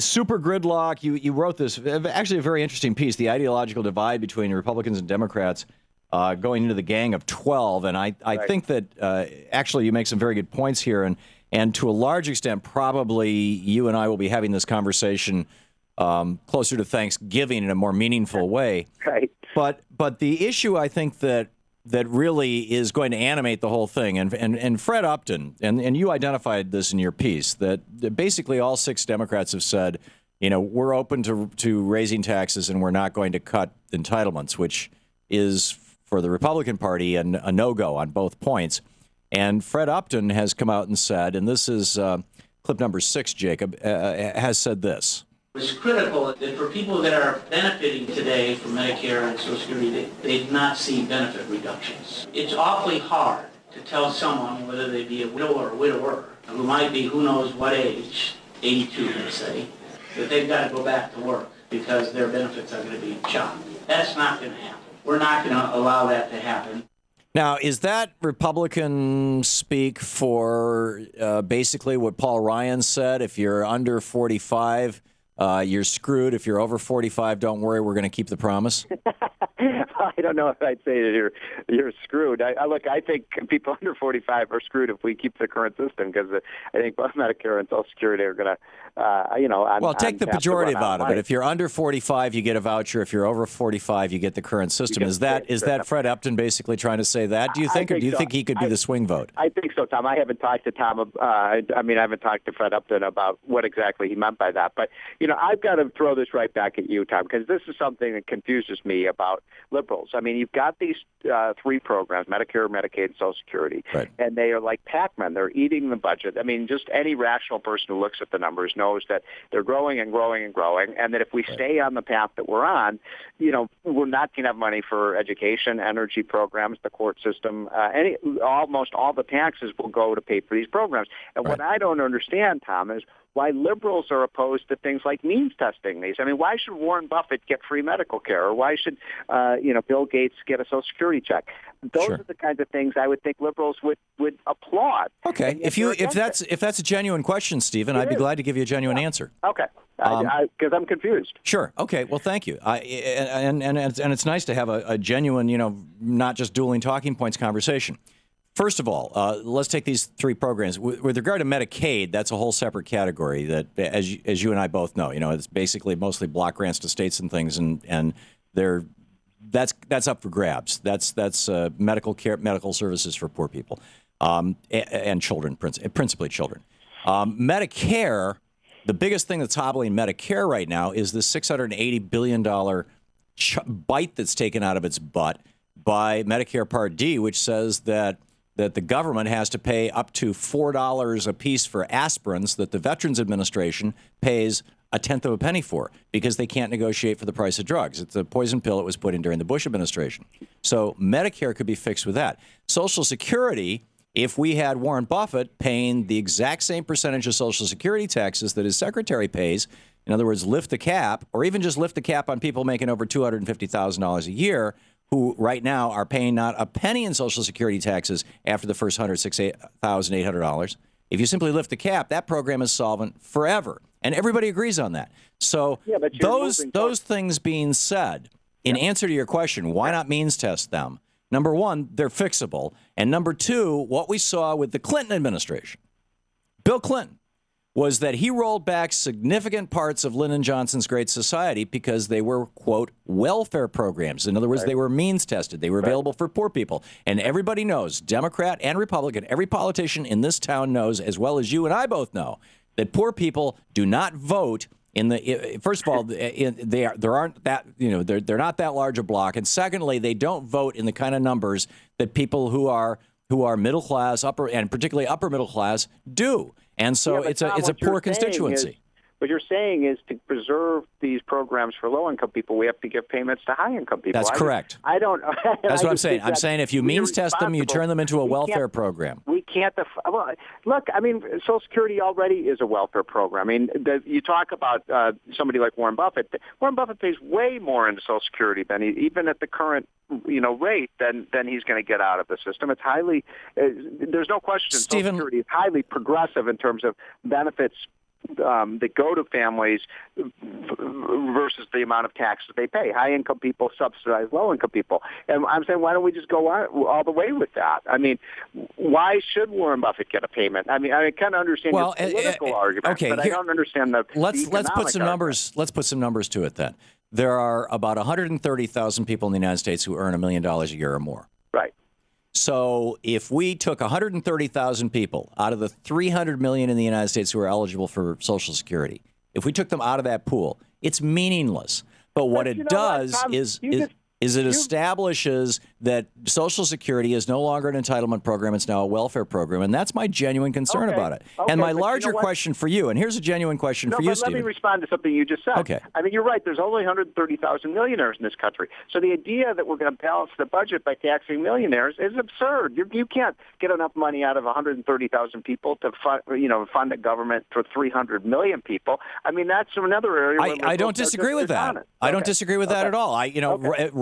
super gridlock. You wrote this, actually a very interesting piece, the ideological divide between Republicans and Democrats going into the Gang of 12. And I think that actually you make some very good points here. And to a large extent, probably you and I will be having this conversation closer to Thanksgiving in a more meaningful way. Right. But the issue, I think, that really is going to animate the whole thing, and Fred Upton, and you identified this in your piece, that basically all 6 Democrats have said, we're open to raising taxes and we're not going to cut entitlements, which is, for the Republican Party, a no-go on both points. And Fred Upton has come out and said, and this is clip number 6, Jacob, has said this. It's critical that for people that are benefiting today from Medicare and Social Security, they do not see benefit reductions. It's awfully hard to tell someone, whether they be a widow or a widower, who might be who knows what age, 82 let's say, that they've got to go back to work because their benefits are going to be chopped. That's not going to happen. We're not going to allow that to happen. Now, is that Republican speak for basically what Paul Ryan said? If you're under 45, you're screwed. If you're over 45, don't worry, we're going to keep the promise. I don't know if I'd say that you're screwed. I think people under 45 are screwed if we keep the current system, because I think both Medicare and Social Security are going to, take the pejorative out of it. If you're under 45, you get a voucher. If you're over 45, you get the current system. Is that Fred Upton basically trying to say that? Do you think, or do you think he could be the swing vote? I think so, Tom. I haven't talked to Tom. I haven't talked to Fred Upton about what exactly he meant by that. But I've got to throw this right back at you, Tom, because this is something that confuses me about liberals. I mean, you've got these 3 programs, Medicare, Medicaid, and Social Security, right, and they are like Pac-Man. They're eating the budget. I mean, just any rational person who looks at the numbers knows that they're growing and growing and growing, and that if we stay on the path that we're on, we're not going to have money for education, energy programs, the court system. Almost all the taxes will go to pay for these programs. And what I don't understand, Tom, is why liberals are opposed to things like means testing these. I mean, why should Warren Buffett get free medical care, or why should Bill Gates get a Social Security check? Those are the kinds of things I would think liberals would applaud. Okay, if that's a genuine question, Stephen, I'd be glad to give you a genuine answer. Okay, because I'm confused. Sure. Okay. Well, thank you. And it's nice to have a genuine, not just dueling talking points conversation. First of all, let's take these 3 programs. With regard to Medicaid, that's a whole separate category that, as you and I both know, it's basically mostly block grants to states and things, and that's up for grabs. That's medical care, medical services for poor people, and children, principally children. Medicare, the biggest thing that's hobbling Medicare right now is the $680 billion bite that's taken out of its butt by Medicare Part D, which says that the government has to pay up to $4 a piece for aspirins that the Veterans Administration pays a tenth of a penny for, because they can't negotiate for the price of drugs. It's a poison pill that was put in during the Bush administration. So Medicare could be fixed with that. Social Security, if we had Warren Buffett paying the exact same percentage of Social Security taxes that his secretary pays, in other words, lift the cap, or even just lift the cap on people making over $250,000 a year, who right now are paying not a penny in Social Security taxes after the first $106,800. If you simply lift the cap, that program is solvent forever. And everybody agrees on that. So those things being said, in answer to your question, why not means test them? Number one, they're fixable. And number two, what we saw with the Clinton administration, Bill Clinton, was that he rolled back significant parts of Lyndon Johnson's Great Society because they were, quote, welfare programs. In other words, they were means tested. They were available for poor people. And everybody knows, Democrat and Republican, every politician in this town knows, as well as you and I both know, that poor people do not vote in the. First of all, they're not that large a block, and secondly, they don't vote in the kind of numbers that people who are middle class, and particularly upper middle class, do. And so it's a poor constituency. What you're saying is to preserve these programs for low-income people, we have to give payments to high-income people. That's correct. I don't. That's what I'm saying. I'm saying if you means test them, you turn them into a welfare program. We can't. Look, I mean, Social Security already is a welfare program. I mean, you talk about somebody like Warren Buffett. Warren Buffett pays way more into Social Security than even at the current rate than he's going to get out of the system. It's highly. There's no question. Stephen, Social Security is highly progressive in terms of benefits that go to families versus the amount of taxes they pay. High-income people subsidize low-income people. And I'm saying, why don't we just go all the way with that? I mean, why should Warren Buffett get a payment? I mean, I kind of understand your political argument, okay, but I don't understand the let's put some argument. numbers. Let's put some numbers to it then. There are about 130,000 people in the United States who earn $1 million a year or more. Right. So if we took 130,000 people out of the 300 million in the United States who are eligible for Social Security, if we took them out of that pool, it's meaningless. But what it does is it establishes that Social Security is no longer an entitlement program. It's now a welfare program. And that's my genuine concern about it. And my larger question for you, and here's a genuine question for you, Stephen. Let me respond to something you just said. Okay. I mean, you're right. There's only 130,000 millionaires in this country. So the idea that we're going to balance the budget by taxing millionaires is absurd. You can't get enough money out of 130,000 people to fund a government for 300 million people. I mean, that's another area where I don't disagree with that. I don't disagree with that at all.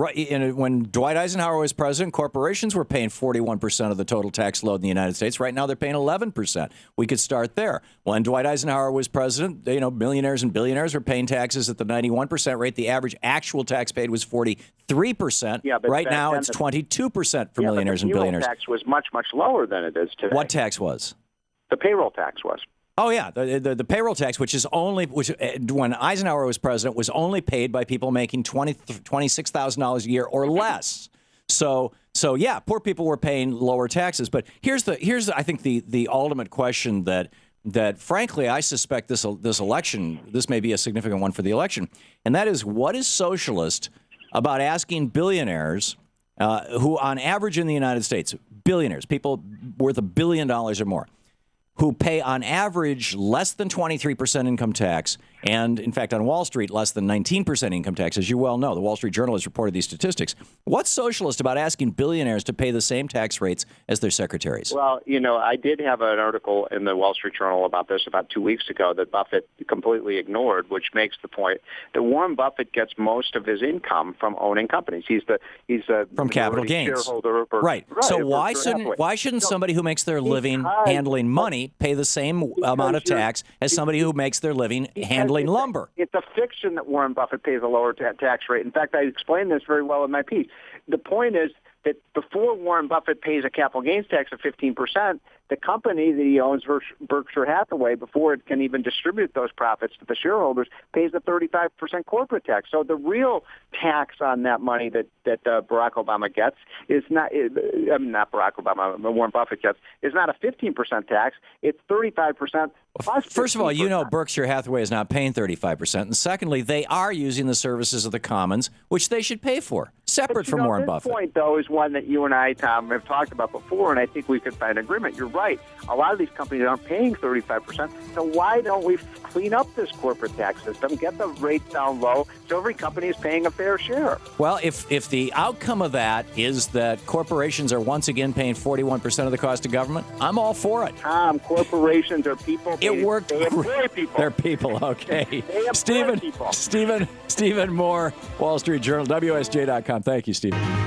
When Dwight Eisenhower was president, corporations were paying 41% of the total tax load in the United States. Right now, they're paying 11%. We could start there. When Dwight Eisenhower was president, millionaires and billionaires were paying taxes at the 91% rate. The average actual tax paid was 43%. Yeah, but right now, it's 22% for millionaires and billionaires. The tax was much, much lower than it is today. What tax was? The payroll tax was. Oh, yeah, the payroll tax, which when Eisenhower was president, was only paid by people making $26,000 a year or less. So yeah, poor people were paying lower taxes. But here's I think the ultimate question that frankly I suspect this election, this may be a significant one for the election, and that is, what is socialist about asking billionaires who on average in the United States, billionaires, people worth $1 billion or more, who pay on average less than 23% income tax, and in fact on Wall Street less than 19% income tax, as you well know. The Wall Street Journal has reported these statistics. What's socialist about asking billionaires to pay the same tax rates as their secretaries? Well, I did have an article in the Wall Street Journal about this about 2 weeks ago that Buffett completely ignored, which makes the point that Warren Buffett gets most of his income from owning companies. He's from capital gains shareholder of right. So why shouldn't somebody who makes their living handling money pay the same amount of tax as somebody who makes their living handling lumber? It's a fiction that Warren Buffett pays a lower tax rate. In fact, I explained this very well in my piece. The point is that before Warren Buffett pays a capital gains tax of 15%, the company that he owns, Berkshire Hathaway, before it can even distribute those profits to the shareholders, pays a 35% corporate tax. So the real tax on that money that Barack Obama gets is not Barack Obama, Warren Buffett gets, is not a 15% tax. It's 35% plus 15%. First of all, Berkshire Hathaway is not paying 35%. And secondly, they are using the services of the commons, which they should pay for, separate from Warren Buffett. This point, though, is one that you and I, Tom, have talked about before, and I think we could find agreement. You're right. A lot of these companies aren't paying 35%. So why don't we clean up this corporate tax system, get the rates down low, so every company is paying a fair share? Well, if the outcome of that is that corporations are once again paying 41% of the cost of government, I'm all for it. Tom, corporations are people. It worked. They employ people. They're people, okay. They employ people. Stephen Moore, Wall Street Journal, WSJ.com. Thank you, Stephen.